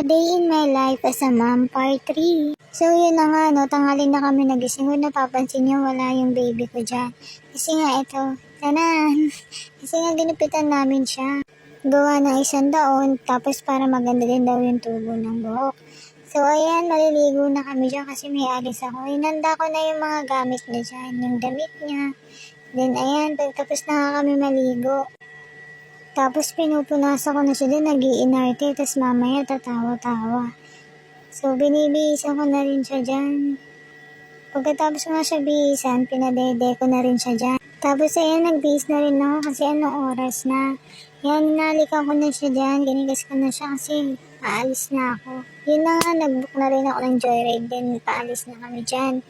A Day in My Life as a Mom, Part 3. So yun na nga, no, tanghali na kami nagising. Kung napapansin nyo, wala yung baby ko dyan. Kasi nga ito, tanan. Kasi nga ginupitan namin siya. Gawa ng 1 taon, tapos para maganda din daw yung tubo ng buhok. So ayan, maliligo na kami dyan kasi may alis ako. Hinanda ko na yung mga gamit niya dyan, yung damit niya. Then ayan, pagtapos na nga kami maligo. Tapos pinupunasan ko na siya din, nag-iinarte, tapos mamaya tatawa-tawa. So binibihisan ko na rin siya dyan. Pagkatapos ko nga siya bihisan, pinadede ko na rin siya dyan. Tapos ayan, nagbihis na rin ako kasi anong oras na. Yan, nalikan ko na siya dyan, ganigas ko na siya kasi paalis na ako. Yun na nga, nag-book na rin ako ng joyride, then paalis na kami dyan.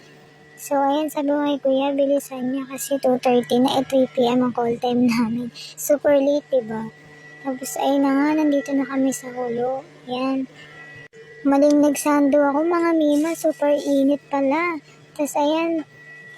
So, ayan, sabi ko kay kuya, bilisan niya kasi 2:30 na, 3 PM ang call time namin. Super late, diba? Tapos, ayun na nga, nandito na kami sa hulo. Ayan. Maling nagsando ako, mga mima, super init pala. Tapos, ayan,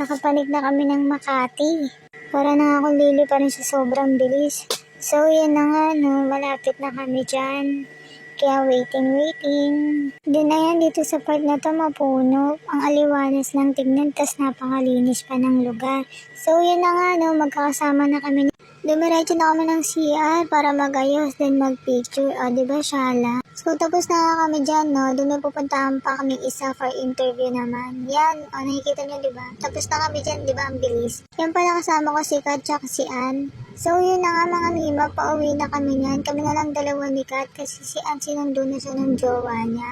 nakapanik na kami ng Makati. Para na ako lili pa rin sa sobrang bilis. So, yan na nga, no, malapit na kami dyan. Kaya waiting. Din ayan, dito sa part na to mapuno. Ang aliwanas lang tignan, tas napakalinis pa ng lugar. So yun na nga, no, magkakasama na kami. Dumiretso na kami ng CR para magayos, then magpicture. O, diba, Shala? So tapos na nga kami dyan, no, doon may pupuntahan pa kami isa for interview naman. Yan, o, nakikita nyo, diba? Tapos na kami dyan, diba, ang bilis. Yan pala kasama ko si Kat tsaka si Ann. So yun na nga mga mima, pauwi na kami niyan. Kami na lang dalawa ni Kat kasi si Ann sinundo na siya ng jowa niya.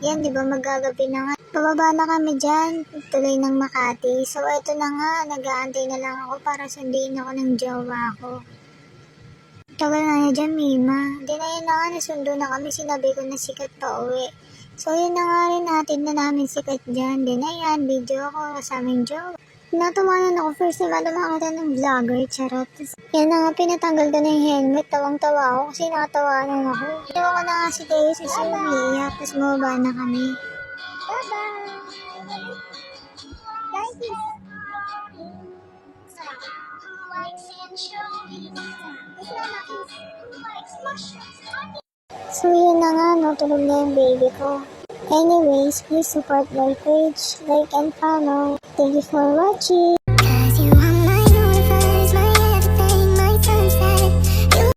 Yan, di ba, magagabi na nga. Pababa na kami dyan, tuloy ng Makati. So eto na nga, nag-aantay na lang ako para sunduin ako ng jowa ko. Tagal na niya dyan, mima. Di na yun na nga, nasundo na kami, sinabi ko na si Kat pauwi. So yun na nga rin, hatid na namin si Kat dyan. Di na yan, video ako kasama yung jowa. Natawanan ako, first time ata makakita ng vlogger, charot. Yan na nga, pinatanggal ko na yung helmet, tawang-tawa ako kasi nakatawanan ako. Iwan ko na nga si Teo sa umiiyak, tapos mababa na kami. Bye-bye! Guys! So yun na nga, no, tulog na yung baby ko. Anyways, please support my page, like and follow. Thank you for watching.